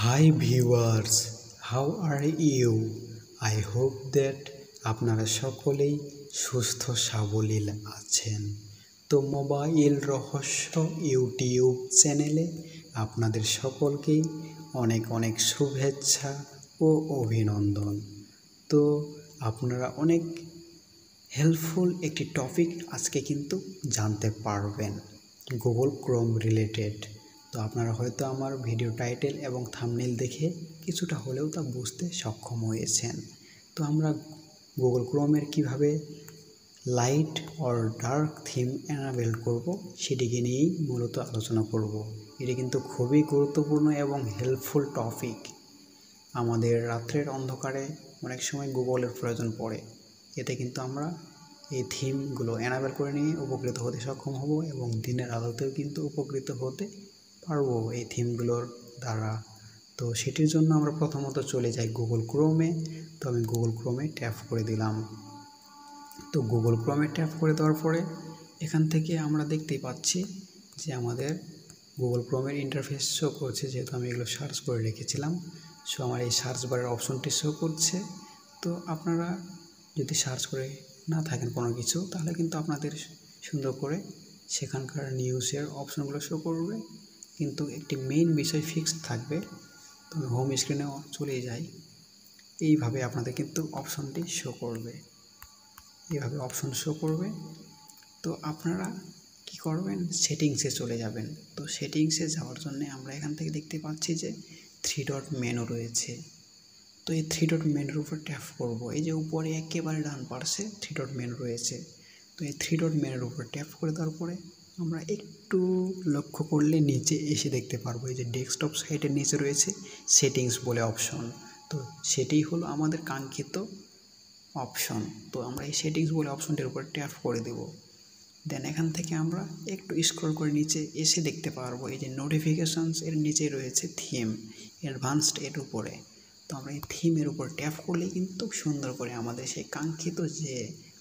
High viewers, how are you? I hope that আপনারা সকলেই সুস্থ সাবলীল আছেন। তো মোবাইল রহস্য ইউটিউব চ্যানেলে আপনাদের সকলকেই অনেক অনেক শুভেচ্ছা ও অভিনন্দন। তো আপনারা অনেক হেল্পফুল একটি টপিক আজকে কিন্তু জানতে পারবেন গুগল ক্রোম রিলেটেড। তো আপনারা হয়তো আমার ভিডিও টাইটেল এবং থাম্বনেল দেখে কিছুটা হলেও তা বুঝতে সক্ষম হয়েছেন। তো আমরা গুগল ক্রোমের কিভাবে light or dark theme enable করব সেটিকে নিয়েই মূলত আলোচনা করব। এটি কিন্তু খুবই গুরুত্বপূর্ণ এবং হেল্পফুল টপিক। আমাদের রাত্রের অন্ধকারে অনেক সময় গুগলের প্রয়োজন পড়ে, এতে কিন্তু আমরা এই থিমগুলো এনাবেল করে নিয়ে উপকৃত হতে সক্ষম হব এবং দিনের আলোতেও কিন্তু উপকৃত হতে পারবো এই থিমগুলোর দ্বারা। তো সেটির জন্য আমরা প্রথমত চলে যাই গুগল ক্রোমে। তো আমি গুগল ক্রোমে ট্যাপ করে দিলাম। তো গুগল ক্রোমে ট্যাপ করে দেওয়ার পরে এখান থেকে আমরা দেখতেই পাচ্ছি যে আমাদের গুগল ক্রোমের ইন্টারফেস শো করছে, যেহেতু আমি এগুলো সার্চ করে রেখেছিলাম। সো আমার এই সার্চ বারের অপশনটি শো করছে। তো আপনারা যদি সার্চ করে না থাকেন কোনো কিছু, তাহলে কিন্তু আপনাদের সুন্দর করে সেখানকার নিউজের অপশনগুলো শো করবে, কিন্তু একটি মেইন বিষয় ফিক্সড থাকবে। তো আমি হোম স্ক্রিনে চলে যাই। এইভাবে আপনাদের কিন্তু অপশনটি শো করবে, এইভাবে অপশন শো করবে। তো আপনারা কি করবেন, সেটিংসে চলে যাবেন। তো সেটিংসে যাওয়ার জন্য আমরা এখান থেকে দেখতে পাচ্ছি যে 3 ডট মেনু রয়েছে। তো এই 3 ডট মেনুর উপর ট্যাপ করব। এই যে উপরে একেবারে ডান পাশে 3 ডট মেনু রয়েছে। তো এই 3 ডট মেনুর উপর ট্যাপ করে দেওয়ার পরে আমরা একটু লক্ষ্য করলে নিচে এসে দেখতে পারবো এই যে ডেস্কটপ সাইটের নিচে রয়েছে সেটিংস বলে অপশন। তো সেটি হলো আমাদের কাঙ্ক্ষিত অপশন। তো আমরা এই সেটিংস বলে অপশনটির উপর ট্যাপ করে দেব। দেন এখান থেকে আমরা একটু স্ক্রল করে নিচে এসে দেখতে পারবো এই যে নোটিফিকেশনস এর নিচে রয়েছে থিম অ্যাডভান্সড এর উপরে। তো আমরা এই থিমের উপর ট্যাপ করলেই কিন্তু সুন্দর করে আমাদের সেই কাঙ্ক্ষিত যে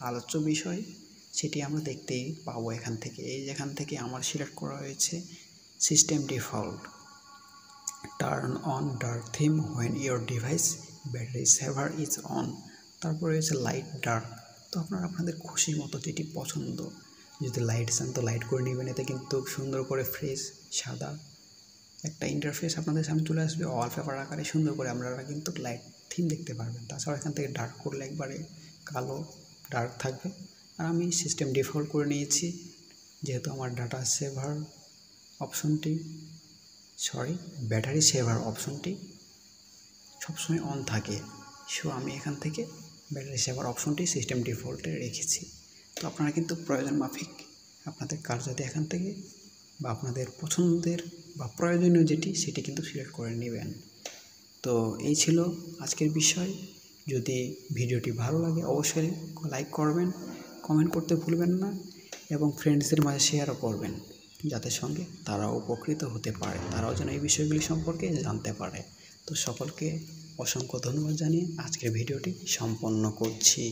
আলোচ্য বিষয় সেটি আমরা দেখতেই পাবো এখান থেকে। এই যেখান থেকে আমার সিলেক্ট করা হয়েছে system default, turn on dark theme when your device battery saver is on. তারপরে রয়েছে লাইট ডার্ক। তো আপনারা আপনাদের খুশি মতো যেটি পছন্দ, যদি লাইট চান তো লাইট করে নেবেন। এতে কিন্তু সুন্দর করে ফ্রেশ সাদা একটা ইন্টারফেস আপনাদের সামনে চলে আসবে, ওয়ালপেপার আকারে সুন্দর করে আপনারা কিন্তু লাইট থিম দেখতে পারবেন। তাছাড়া এখান থেকে ডার্ক করলে একবারে কালো ডার্ক থাকবে। আর আমি সিস্টেম ডিফল্ট করে নিয়েছি, যেহেতু আমার ডাটা সেভার অপশনটি ব্যাটারি সেভার অপশনটি সবসময় অন থাকে। সো আমি এখান থেকে ব্যাটারি সেভার অপশনটি সিস্টেম ডিফল্টে রেখেছি। তো আপনারা কিন্তু প্রয়োজন মাফিক আপনাদের কার্যতে এখান থেকে বা আপনাদের পছন্দের বা প্রয়োজনীয় যেটি সেটি কিন্তু সিলেক্ট করে নেবেন। তো এই ছিল আজকের বিষয়। যদি ভিডিওটি ভালো লাগে অবশ্যই লাইক করবেন, কমেন্ট করতে ভুলবেন না এবং ফ্রেন্ডসদের মাঝে শেয়ারও করবেন, যাতে সঙ্গে তারাও উপকৃত হতে পারে, তারাও যেন এই বিষয়গুলি সম্পর্কে জানতে পারে। তো সকলকে অসংখ্য ধন্যবাদ জানিয়ে আজকের ভিডিওটি সম্পন্ন করছি।